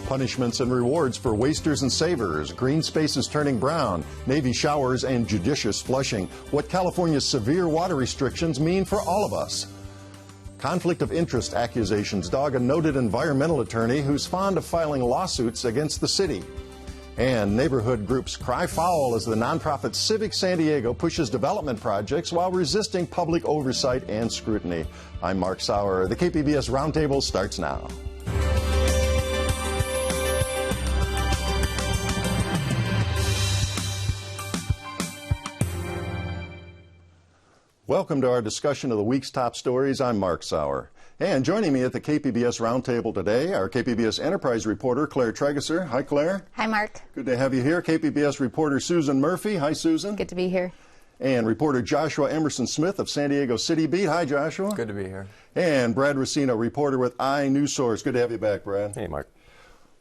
Punishments and rewards for wasters and savers, green spaces turning brown, Navy showers, and judicious flushing. What California's severe water restrictions mean for all of us. Conflict of interest accusations dog a noted environmental attorney who's fond of filing lawsuits against the city. And neighborhood groups cry foul as the nonprofit Civic San Diego pushes development projects while resisting public oversight and scrutiny. I'm Mark Sauer. The KPBS Roundtable starts now. Welcome to our discussion of the week's top stories. I'm Mark Sauer. And joining me at the KPBS Roundtable today, our KPBS Enterprise reporter, Claire Tregeser. Hi, Claire. Hi, Mark. Good to have you here. KPBS reporter Susan Murphy. Hi, Susan. Good to be here. And reporter Joshua Emerson Smith of San Diego City Beat. Hi, Joshua. Good to be here. And Brad Racino, reporter with iNewsSource. Good to have you back, Brad. Hey, Mark.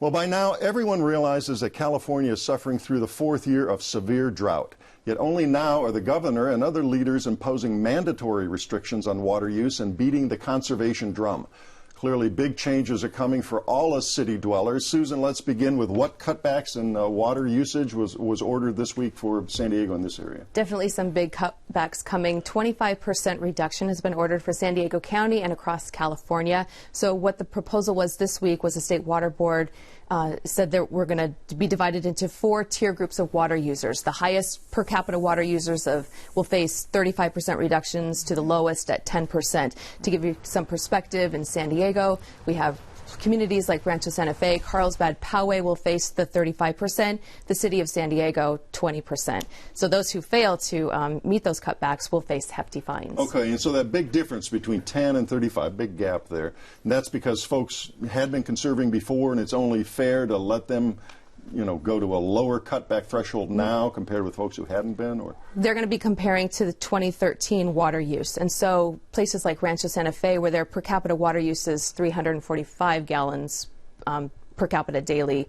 Well, by now, everyone realizes that California is suffering through the fourth year of severe drought. Yet only now are the governor and other leaders imposing mandatory restrictions on water use and beating the conservation drum. Clearly, big changes are coming for all us city dwellers. Susan, let's begin with what cutbacks in water usage was ordered this week for San Diego in this area. Definitely some big cutbacks coming. 25% reduction has been ordered for San Diego County and across California. So what the proposal was this week was the State Water Board said that we're going to be divided into 4 tier groups of water users. The highest per capita water users will face 35% reductions to the lowest at 10%. To give you some perspective, in San Diego, we have communities like Rancho Santa Fe, Carlsbad, Poway will face the 35%, the city of San Diego 20%. So those who fail to meet those cutbacks will face hefty fines. Okay, and so that big difference between 10 and 35, big gap there, and that's because folks had been conserving before and it's only fair to let them go to a lower cutback threshold now compared with folks who hadn't been? Or they're going to be comparing to the 2013 water use. And so places like Rancho Santa Fe, where their per capita water use is 345 gallons per capita daily,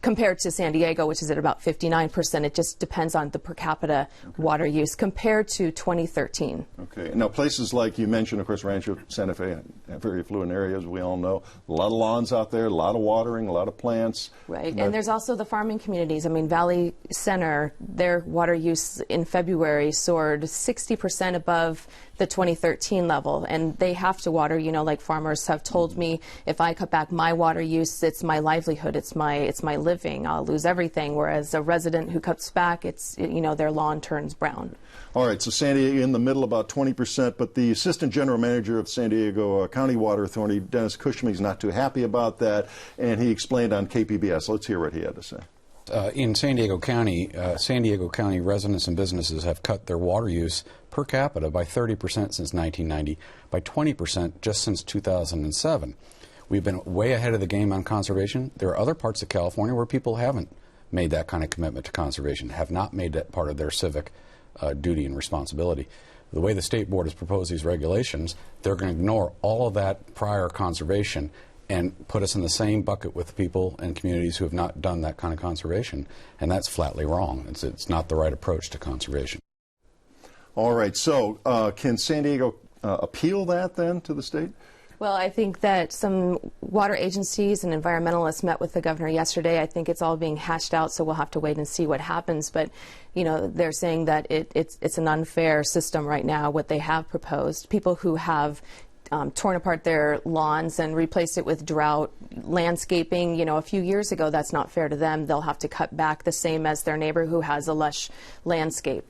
compared to San Diego, which is at about 59%. It just depends on the per capita water use compared to 2013. Okay. Now, places like you mentioned, of course, Rancho Santa Fe, very affluent areas, we all know. A lot of lawns out there, a lot of watering, a lot of plants. Right. And there's also the farming communities. I mean, Valley Center, their water use in February soared 60% above the 2013 level, and they have to water. Like farmers have told me, if I cut back my water use, it's my livelihood, it's my living. I'll lose everything. Whereas a resident who cuts back, it's their lawn turns brown. All right, so San Diego in the middle, about 20%, but the Assistant General Manager of San Diego County Water Authority, Dennis Cushman, is not too happy about that, and he explained on KPBS. Let's hear what he had to say. In San Diego County residents and businesses have cut their water use per capita by 30% since 1990, by 20% just since 2007. We've been way ahead of the game on conservation. There are other parts of California where people haven't made that kind of commitment to conservation, have not made that part of their civic duty and responsibility. The way the State Board has proposed these regulations, they're going to ignore all of that prior conservation and put us in the same bucket with people and communities who have not done that kind of conservation, and that's flatly wrong. It's not the right approach to conservation. All right, so can San Diego appeal that then to the state? Well, I think that some water agencies and environmentalists met with the governor yesterday. I think it's all being hashed out, so we'll have to wait and see what happens. But, they're saying that it's an unfair system right now, what they have proposed. People who have torn apart their lawns and replaced it with drought landscaping, a few years ago, that's not fair to them. They'll have to cut back the same as their neighbor who has a lush landscape.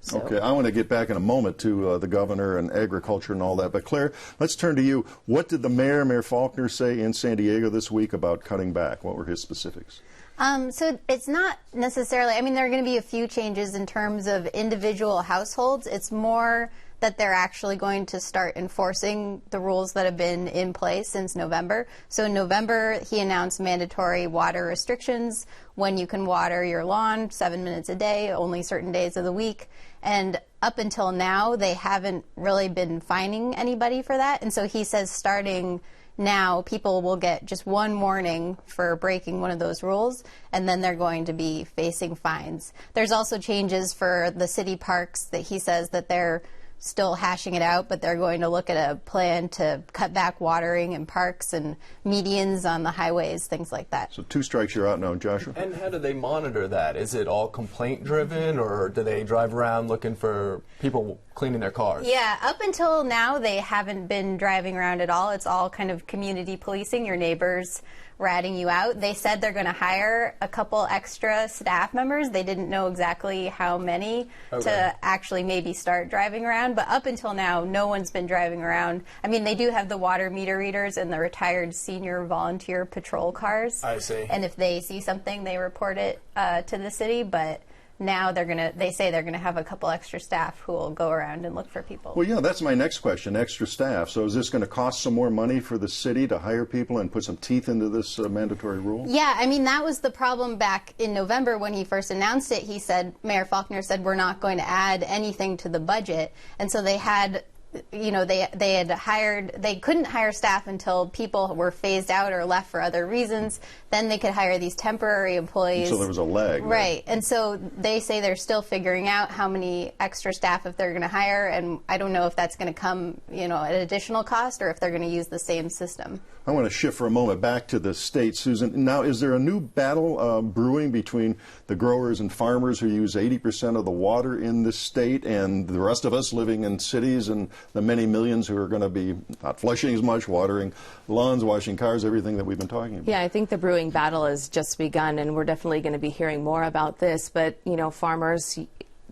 So. Okay, I want to get back in a moment to the governor and agriculture and all that. But Claire, let's turn to you. What did the Mayor Faulkner, say in San Diego this week about cutting back? What were his specifics? So it's not necessarily, there are going to be a few changes in terms of individual households. It's more that they're actually going to start enforcing the rules that have been in place since November. So in November, he announced mandatory water restrictions when you can water your lawn 7 minutes a day, only certain days of the week. And up until now, they haven't really been fining anybody for that. And so he says starting now, people will get just one warning for breaking one of those rules, and then they're going to be facing fines. There's also changes for the city parks that he says that they're still hashing it out, but they're going to look at a plan to cut back watering in parks and medians on the highways, things like that. So 2 strikes, you're out now, Joshua. And how do they monitor that? Is it all complaint driven, or do they drive around looking for people cleaning their cars? Yeah, up until now they haven't been driving around at all. It's all kind of community policing, your neighbors ratting you out. They said they're going to hire a couple extra staff members. They didn't know exactly how many to actually maybe start driving around. But up until now, no one's been driving around. I mean, they do have the water meter readers and the retired senior volunteer patrol cars. I see. And if they see something, they report it to the city. But now they say they're going to have a couple extra staff who will go around and look for people. Well, yeah, that's my next question, extra staff. So is this going to cost some more money for the city to hire people and put some teeth into this mandatory rule? Yeah, I mean, that was the problem back in November when he first announced it. He said, Mayor Faulkner said, we're not going to add anything to the budget. And so they had, you know, they couldn't hire staff until people were phased out or left for other reasons. Then they could hire these temporary employees. So there was a lag. Right. And so they say they're still figuring out how many extra staff if they're going to hire. And I don't know if that's going to come, you know, at additional cost or if they're going to use the same system. I want to shift for a moment back to the state, Susan. Now, is there a new battle brewing between the growers and farmers who use 80% of the water in this state and the rest of us living in cities and the many millions who are going to be not flushing as much, watering lawns, washing cars, everything that we've been talking about? Yeah, I think the brewing battle has just begun, and we're definitely going to be hearing more about this. But, you know, farmers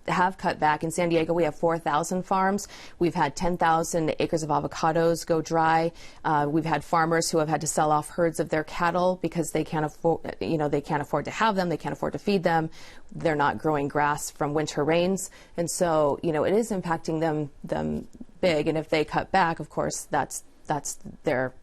have cut back. In San Diego, we have 4,000 farms. We've had 10,000 acres of avocados go dry. We've had farmers who have had to sell off herds of their cattle because they can't afford, you know, they can't afford to have them. They can't afford to feed them. They're not growing grass from winter rains. And so, you know, it is impacting them big. And if they cut back, of course, that's their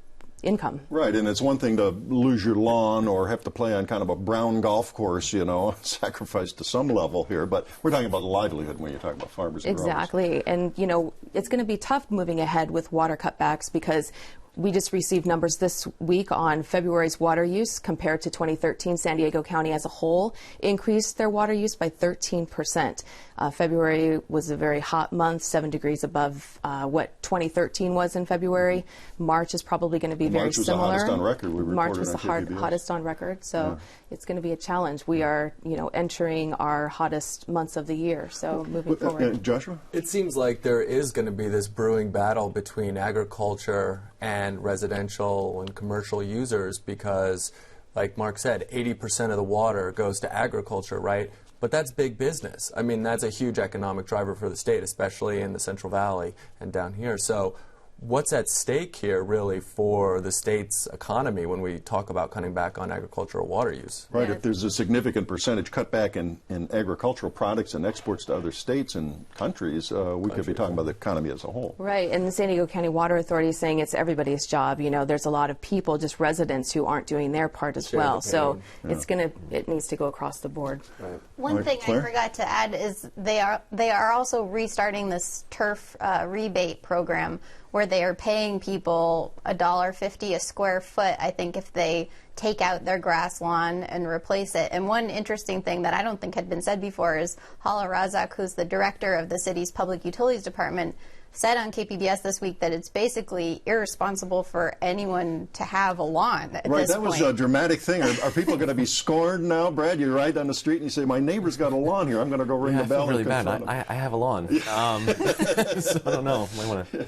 income. Right, and it's one thing to lose your lawn or have to play on kind of a brown golf course, you know, sacrifice to some level here, but we're talking about livelihood when you're talking about farmers and growers. Exactly, and you know, it's going to be tough moving ahead with water cutbacks because we just received numbers this week on February's water use compared to 2013. San Diego County as a whole increased their water use by 13%. February was a very hot month, 7 degrees above what 2013 was in February. March is probably going to be very similar. March was the hottest on record. We reported March was on the KPBS. hottest on record, so it's going to be a challenge. We are, you know, entering our hottest months of the year, so moving forward. Joshua? It seems like there is going to be this brewing battle between agriculture and residential and commercial users because, like Mark said, 80% of the water goes to agriculture, right? But that's big business. I mean, that's a huge economic driver for the state, especially in the Central Valley and down here. So what's at stake here really for the state's economy when we talk about cutting back on agricultural water use? Right, if there's a significant percentage cut back in agricultural products and exports to other states and countries, we could be talking about the economy as a whole. Right, and the San Diego County Water Authority is saying it's everybody's job. You know, there's a lot of people, just residents, who aren't doing their part as well. So it needs to go across the board. Right. One thing Claire? I forgot to add is they are also restarting this turf rebate program where they are paying people $1.50 a square foot, I think, if they take out their grass lawn and replace it. And one interesting thing that I don't think had been said before is Hala Razak, who's the director of the city's public utilities department, said on KPBS this week that it's basically irresponsible for anyone to have a lawn at Right, this that was point. a dramatic thing. Are people going to be scorned now, Brad? You ride down the street and you say, my neighbor's got a lawn here. I'm going to go ring the bell. I feel really and bad. confront him. I have a lawn. So I don't know. Might want to.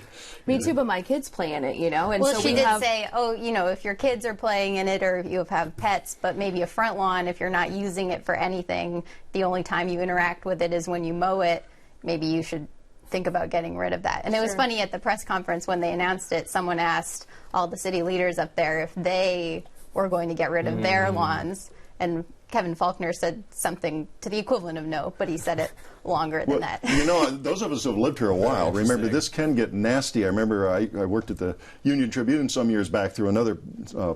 Me too, but my kids play in it, you know. And Well, so she we did have, say, oh, you know, if your kids are playing in it or if you have pets, but maybe a front lawn, if you're not using it for anything, the only time you interact with it is when you mow it, maybe you should think about getting rid of that. And it was funny at the press conference when they announced it, someone asked all the city leaders up there if they were going to get rid of their lawns. And Kevin Faulkner said something to the equivalent of no, but he said it longer than that. You know, those of us who have lived here a while, remember this can get nasty. I remember I worked at the Union Tribune some years back through another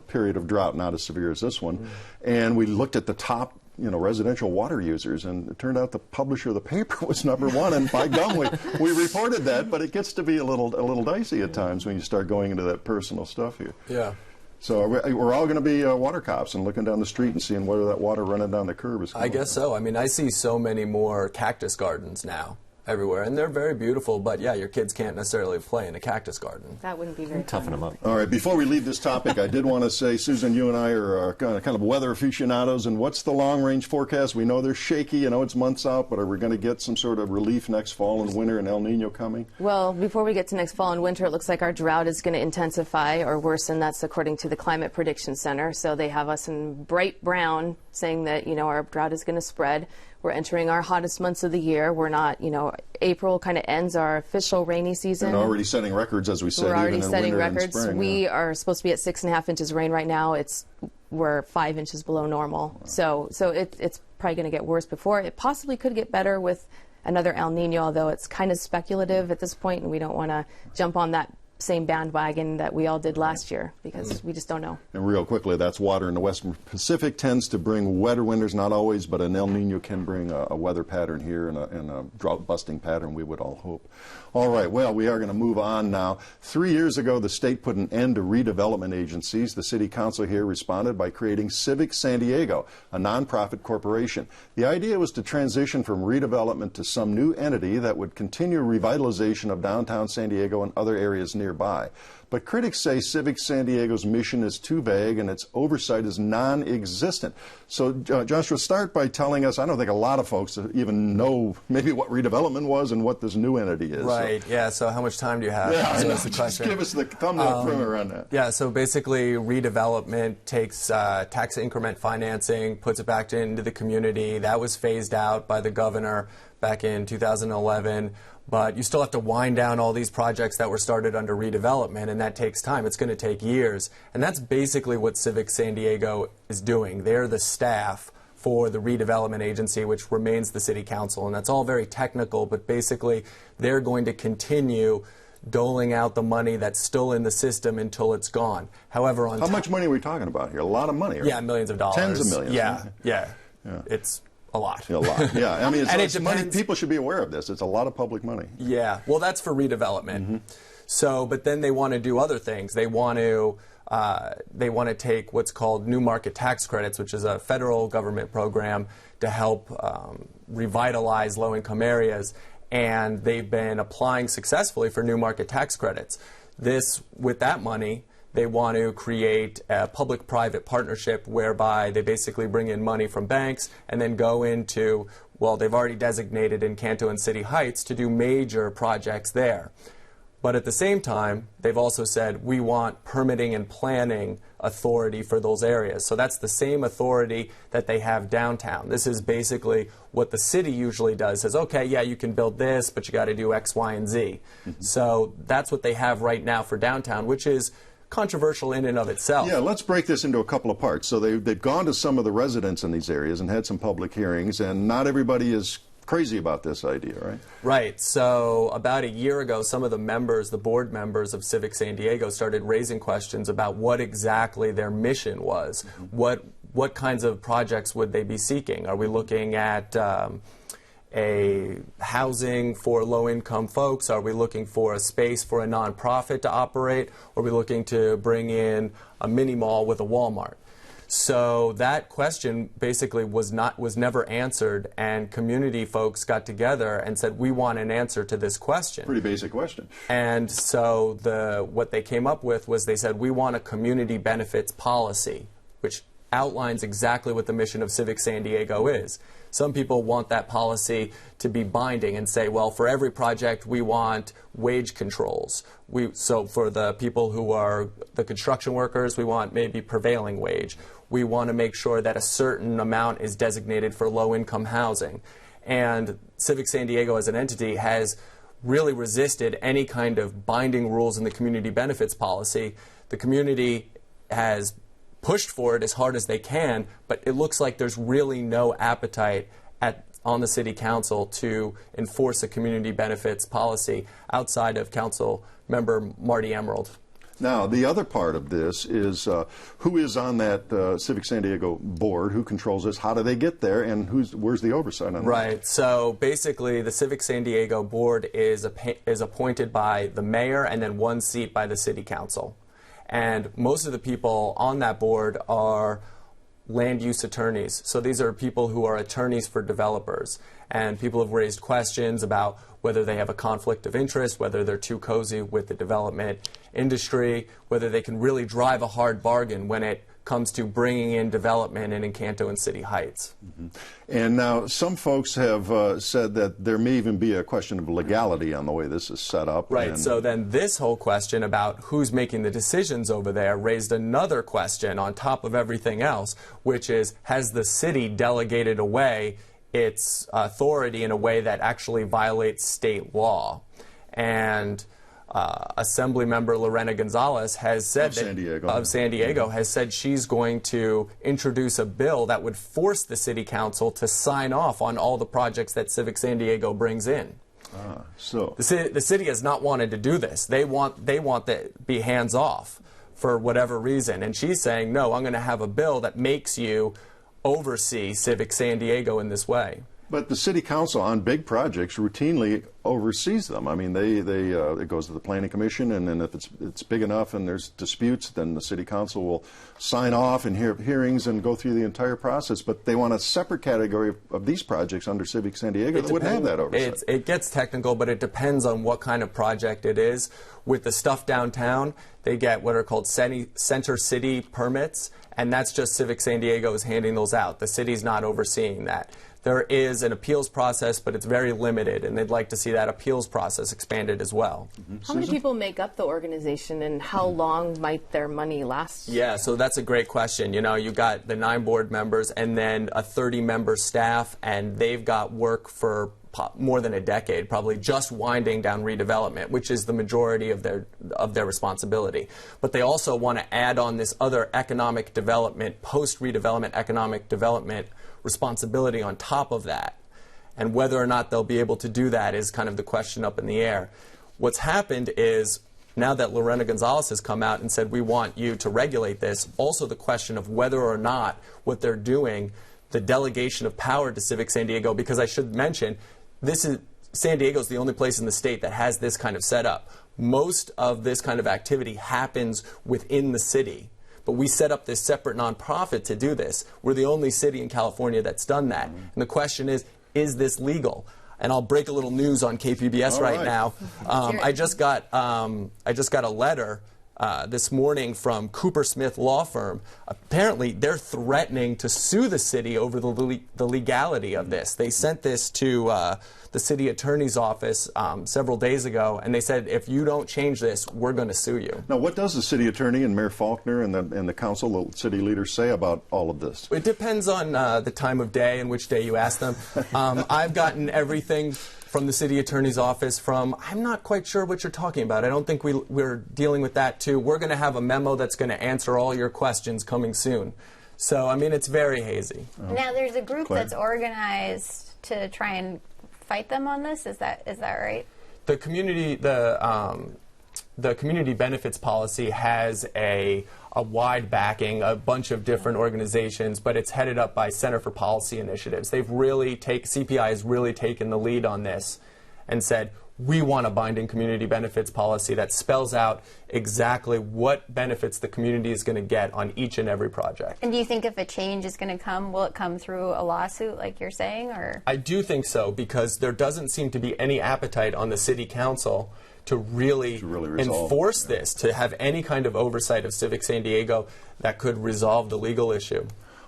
period of drought, not as severe as this one, and we looked at the top, you know, residential water users, and it turned out the publisher of the paper was number one, and by gum, we reported that, but it gets to be a little dicey at times when you start going into that personal stuff here. Yeah. So we're all going to be water cops and looking down the street and seeing whether that water running down the curb is coming. I guess so. I mean, I see so many more cactus gardens now. everywhere, and they're very beautiful, but yeah, your kids can't necessarily play in a cactus garden. That wouldn't be very Toughen them up. All right, before we leave this topic, I did want to say, Susan, you and I are kind of weather aficionados, and what's the long-range forecast? We know they're shaky, you know it's months out, but are we going to get some sort of relief next fall and winter and El Nino coming? Well, before we get to next fall and winter, it looks like our drought is going to intensify or worsen. That's according to the Climate Prediction Center. So they have us in bright brown saying that, our drought is going to spread. We're entering our hottest months of the year. We're not, April kind of ends our official rainy season. And already setting records, as we said, we're already even in setting winter records. and spring. We are supposed to be at 6.5 inches rain right now. We're 5 inches below normal. Wow. So it's probably going to get worse before. It possibly could get better with another El Nino, although it's kind of speculative at this point, and we don't want to jump on that same bandwagon that we all did last year because we just don't know. And real quickly, that's water in the Western Pacific tends to bring wetter winters, not always, but an El Nino can bring a weather pattern here and a drought-busting pattern, we would all hope. All right, well, we are going to move on now. 3 years ago, the state put an end to redevelopment agencies. The city council here responded by creating Civic San Diego, a nonprofit corporation. The idea was to transition from redevelopment to some new entity that would continue revitalization of downtown San Diego and other areas nearby. But critics say Civic San Diego's mission is too vague and its oversight is non-existent. So, Joshua, start by telling us, I don't think a lot of folks even know maybe what redevelopment was and what this new entity is. Right, yeah, so how much time do you have? Yeah, So that's the just question. give us the thumbnail primer on that. Yeah, so basically redevelopment takes tax increment financing, puts it back into the community. That was phased out by the governor back in 2011. But you still have to wind down all these projects that were started under redevelopment, and that takes time. It's going to take years. And that's basically what Civic San Diego is doing. They're the staff for the redevelopment agency, which remains the city council. And that's all very technical, but basically they're going to continue doling out the money that's still in the system until it's gone. However, How much money are we talking about here? A lot of money, right? Yeah, millions of dollars. Tens of millions. Yeah. It's a lot. A lot, yeah. I mean, And it's money. People should be aware of this. It's a lot of public money. Yeah, well, that's for redevelopment. So, but then they want to do other things. They want to take what's called new market tax credits, which is a federal government program to help revitalize low-income areas, and they've been applying successfully for new market tax credits. With that money, they want to create a public-private partnership whereby they basically bring in money from banks and then go into, well, they've already designated in Canto and City Heights to do major projects there. But at the same time, they've also said we want permitting and planning authority for those areas. So that's the same authority that they have downtown. This is basically what the city usually does, says, okay, yeah, you can build this, but you got to do X, Y, and Z. So that's what they have right now for downtown, which is controversial in and of itself. Yeah, let's break this into a couple of parts. So they've gone to some of the residents in these areas and had some public hearings, and not everybody is crazy about this idea, right? Right. So about a year ago, some of the board members of Civic San Diego started raising questions about what exactly their mission was. What kinds of projects would they be seeking? Are we looking at a housing for low-income folks? Are we looking for a space for a nonprofit to operate? Or are we looking to bring in a mini mall with a Walmart? So that question basically was never answered, and community folks got together and said, we want an answer to this question. Pretty basic question. And so what they came up with was they said, we want a community benefits policy, which outlines exactly what the mission of Civic San Diego is. Some people want that policy to be binding and say, well, for every project we want wage controls. So for the people who are the construction workers, we want maybe prevailing wage. We want to make sure that a certain amount is designated for low-income housing. And Civic San Diego as an entity has really resisted any kind of binding rules in the community benefits policy. The community has pushed for it as hard as they can, but it looks like there's really no appetite on the city council to enforce a community benefits policy outside of council member Marty Emerald. Now, the other part of this is who is on that Civic San Diego board, who controls this, how do they get there, and where's the oversight on that? Right. So basically, the Civic San Diego board is appointed by the mayor and then one seat by the city council. And most of the people on that board are land use attorneys. So these are people who are attorneys for developers. And people have raised questions about whether they have a conflict of interest, whether they're too cozy with the development industry, whether they can really drive a hard bargain when it comes to bringing in development in Encanto and City Heights. Mm-hmm. And now some folks have said that there may even be a question of legality on the way this is set up. Right, so then this whole question about who's making the decisions over there raised another question on top of everything else, which is, has the city delegated away its authority in a way that actually violates state law? And Assembly member Lorena Gonzalez has said of San Diego has said she's going to introduce a bill that would force the city council to sign off on all the projects that Civic San Diego brings in. So the city has not wanted to do this. They want to be hands off for whatever reason, and she's saying, no, I'm going to have a bill that makes you oversee Civic San Diego in this way. But the city council on big projects routinely oversees them. I mean, it goes to the planning commission, and then if it's big enough and there's disputes, then the city council will sign off and hear hearings and go through the entire process. But they want a separate category of these projects under Civic San Diego that would have that oversight. It gets technical, but it depends on what kind of project it is. With the stuff downtown, they get what are called center city permits, and that's just Civic San Diego is handing those out. The city's not overseeing that. There is an appeals process, but it's very limited, and they'd like to see that appeals process expanded as well. Mm-hmm. How many people make up the organization, and how long might their money last? Yeah, so that's a great question. You know, you got the 9 board members and then a 30-member staff, and they've got work for more than a decade, probably just winding down redevelopment, which is the majority of their responsibility. But they also want to add on this other economic development, post-redevelopment economic development responsibility on top of that. And whether or not they'll be able to do that is kind of the question up in the air. What's happened is, now that Lorena Gonzalez has come out and said, we want you to regulate this, also the question of whether or not what they're doing, the delegation of power to Civic San Diego, because I should mention, San Diego is the only place in the state that has this kind of setup. Most of this kind of activity happens within the city. But we set up this separate nonprofit to do this. We're the only city in California that's done that. And the question is this legal? And I'll break a little news on KPBS right now. I just got a letter this morning from Cooper Smith Law Firm. Apparently, they're threatening to sue the city over the legality of this. They sent this to the city attorney's office several days ago, and they said, if you don't change this, we're going to sue you. Now, what does the city attorney and Mayor Faulkner and the council, the city leaders, say about all of this? It depends on the time of day and which day you ask them. I've gotten everything from the city attorney's office from, I'm not quite sure what you're talking about. I don't think we're dealing with that too. We're going to have a memo that's going to answer all your questions coming soon. So, I mean, it's very hazy. Now, there's a group that's organized to try and fight them on this. Is that right? The community benefits policy has a wide backing, a bunch of different organizations, but it's headed up by Center for Policy Initiatives. CPI has really taken the lead on this and said, we want a binding community benefits policy that spells out exactly what benefits the community is going to get on each and every project. And do you think if a change is going to come, will it come through a lawsuit like you're saying? Or? I do think so, because there doesn't seem to be any appetite on the city council to really enforce this, to have any kind of oversight of Civic San Diego that could resolve the legal issue.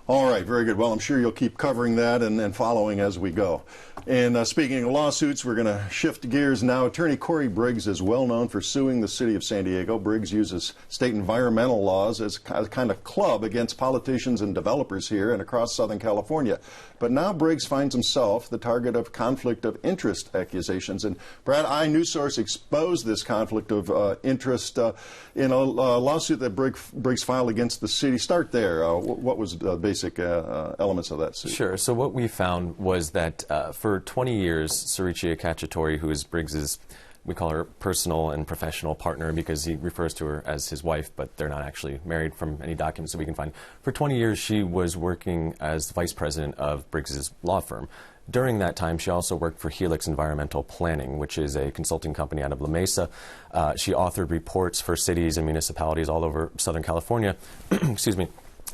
All right, very good. Well, I'm sure you'll keep covering that and following as we go. And speaking of lawsuits, we're going to shift gears now. Attorney Cory Briggs is well known for suing the city of San Diego. Briggs uses state environmental laws as a kind of club against politicians and developers here and across Southern California. But now Briggs finds himself the target of conflict of interest accusations. And Brad, iNewsSource exposed this conflict of interest in a lawsuit that Briggs filed against the city. Start there. What was the basic elements of that suit? Sure. So what we found was that for 20 years, Saricia Cacciatore, who is Briggs's, we call her personal and professional partner because he refers to her as his wife, but they're not actually married from any documents that we can find. For 20 years, she was working as the vice president of Briggs's law firm. During that time, she also worked for Helix Environmental Planning, which is a consulting company out of La Mesa. She authored reports for cities and municipalities all over Southern California. Excuse me.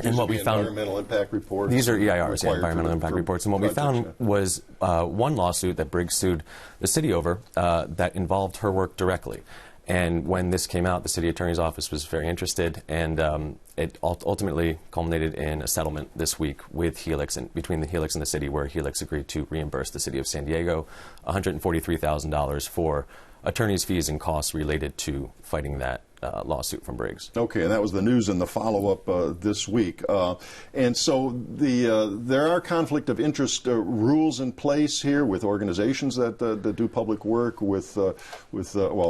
And what we found, environmental impact reports. These are EIRs, environmental impact reports. And what we found was one lawsuit that Briggs sued the city over that involved her work directly. And when this came out, the city attorney's office was very interested, and it ultimately culminated in a settlement this week with Helix, and between the Helix and the city, where Helix agreed to reimburse the city of San Diego $143,000 for attorney's fees and costs related to fighting that lawsuit from Briggs. Okay, and that was the news in the follow-up this week. And so there are conflict of interest rules in place here with organizations that do public work, with well,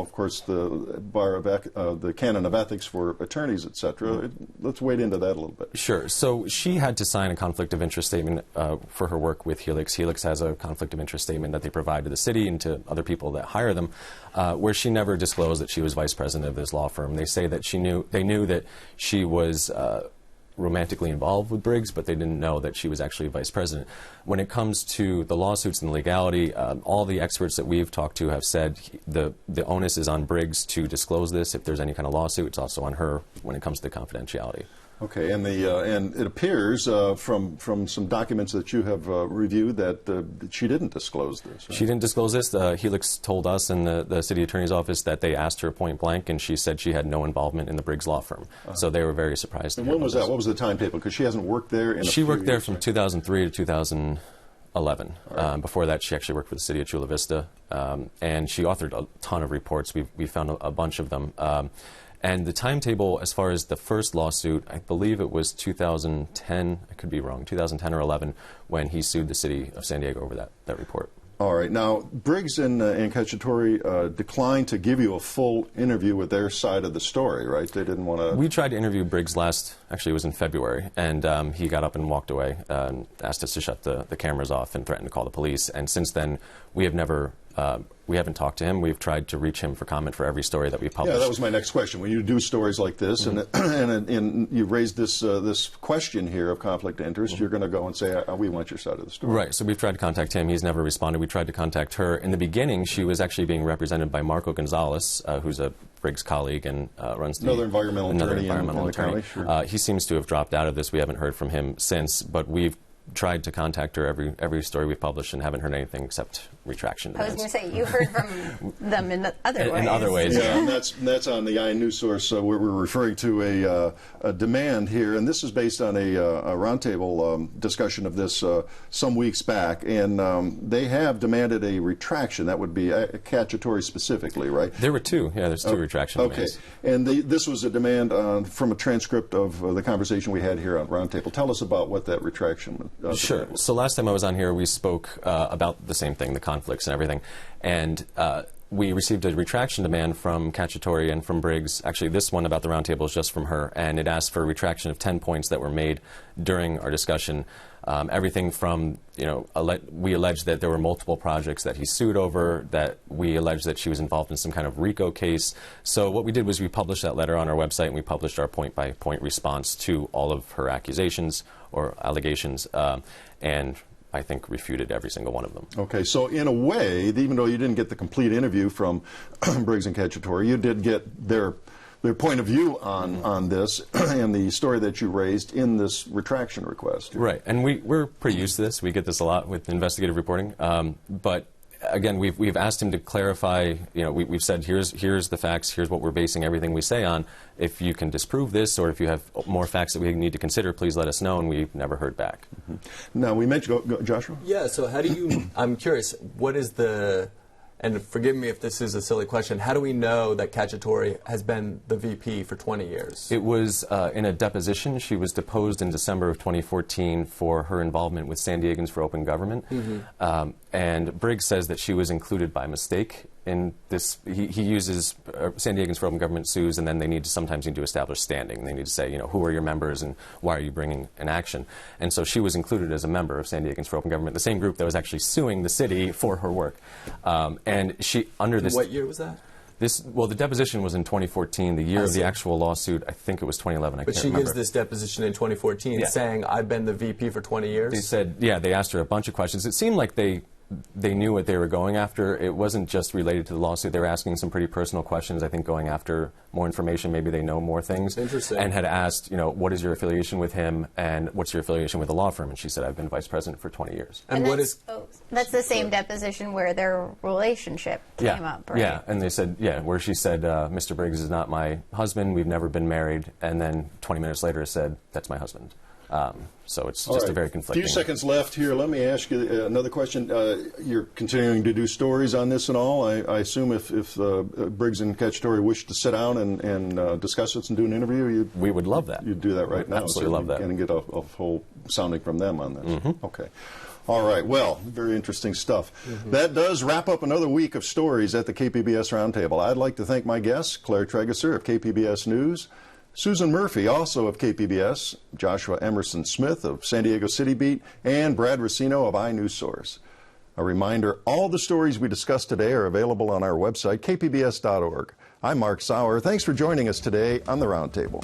of course, the canon of ethics for attorneys, etc. Let's wade into that a little bit. Sure. So she had to sign a conflict of interest statement for her work with Helix. Helix has a conflict of interest statement that they provide to the city and to other people that hire them, where she never disclosed that she was vice president of this law firm. They say that they knew that she was romantically involved with Briggs, but they didn't know that she was actually vice president. When it comes to the lawsuits and the legality, all the experts that we've talked to have said the onus is on Briggs to disclose this. If there's any kind of lawsuit, it's also on her when it comes to confidentiality. Okay, and and it appears from some documents that you have reviewed that she didn't disclose this. Right? She didn't disclose this. Helix told us in the city attorney's office that they asked her point blank, and she said she had no involvement in the Briggs law firm. So they were very surprised. And when was that? What was the timetable? Because she hasn't worked there in She worked there from 2003 to 2011. Right. Before that, she actually worked for the city of Chula Vista, and she authored a ton of reports. We found a bunch of them. And the timetable, as far as the first lawsuit, I believe it was 2010, I could be wrong, 2010 or 11, when he sued the city of San Diego over that report. All right. Now, Briggs and Cacciatore declined to give you a full interview with their side of the story, right? They didn't want to... We tried to interview Briggs actually it was in February, and he got up and walked away, asked us to shut the cameras off and threatened to call the police. And since then, we haven't talked to him. We've tried to reach him for comment for every story that we publish. Yeah, that was my next question. When you do stories like this, and you raised this question here of conflict of interest, you're going to go and say, we want your side of the story. Right. So we've tried to contact him. He's never responded. We tried to contact her. In the beginning, she was actually being represented by Marco Gonzalez, who's a Briggs colleague and runs another environmental attorney. Sure. He seems to have dropped out of this. We haven't heard from him since, but we've tried to contact her every story we've published and haven't heard anything except retraction demands. I was going to say, you heard from them in other ways. In other ways, yeah. And that's on the News Source. We're referring to a demand here, and this is based on a roundtable discussion of this some weeks back, and they have demanded a retraction. That would be Cacciatore specifically, right? There were two. Yeah, there's two retraction demands. Okay. And this was a demand from a transcript of the conversation we had here on Roundtable. Tell us about what that retraction Sure. So last time I was on here, we spoke about the same thing, the conflicts and everything. And we received a retraction demand from Cacciatore and from Briggs. Actually, this one about the roundtable is just from her. And it asked for a retraction of 10 points that were made during our discussion. Everything from, we alleged that there were multiple projects that he sued over, that we alleged that she was involved in some kind of RICO case. So what we did was we published that letter on our website, and we published our point-by-point response to all of her accusations or allegations, and I think refuted every single one of them. Okay, so in a way, even though you didn't get the complete interview from Briggs and Cacciatore, you did get their point of view on this and the story that you raised in this retraction request. Right, and we're pretty used to this. We get this a lot with investigative reporting. But again, we've asked him to clarify. We've said here's the facts. Here's what we're basing everything we say on. If you can disprove this, or if you have more facts that we need to consider, please let us know. And we've never heard back. Now we mentioned Joshua. Yeah. So how do you? I'm curious. What is the? And forgive me if this is a silly question, how do we know that Cacciatore has been the VP for 20 years? It was in a deposition. She was deposed in December of 2014 for her involvement with San Diegans for Open Government. And Briggs says that she was included by mistake in this. He uses San Diegans for Open Government sues, and then they sometimes need to establish standing. They need to say, who are your members and why are you bringing an action? And so she was included as a member of San Diegans for Open Government, the same group that was actually suing the city for her work. And she, under this... What year was that? Well, the deposition was in 2014. The year of the actual lawsuit, I think it was 2011. But she gives this deposition in 2014 saying, I've been the VP for 20 years? They said, they asked her a bunch of questions. It seemed like they they knew what they were going after. It wasn't just related to the lawsuit. They were asking some pretty personal questions, I think, going after more information. Maybe they know more things. Interesting. And had asked, you know, what is your affiliation with him and what's your affiliation with the law firm? And she said, I've been vice president for 20 years. And what is... That's the same deposition where their relationship came up, right? Yeah, and they said, where she said, Mr. Briggs is not my husband, we've never been married, and then 20 minutes later said, that's my husband. So it's just a very conflicting... A few seconds left here. Let me ask you another question. You're continuing to do stories on this and all. I assume if Briggs and Cacciatore wish to sit down and discuss this and do an interview, we would love that. You'd do that right now. Absolutely love that. And get a whole sounding from them on this. Okay. All right. Well, very interesting stuff. That does wrap up another week of stories at the KPBS Roundtable. I'd like to thank my guests, Claire Tregeser of KPBS News, Susan Murphy, also of KPBS, Joshua Emerson Smith of San Diego City Beat, and Brad Racino of iNewsSource. A reminder, all the stories we discussed today are available on our website, kpbs.org. I'm Mark Sauer. Thanks for joining us today on the Roundtable.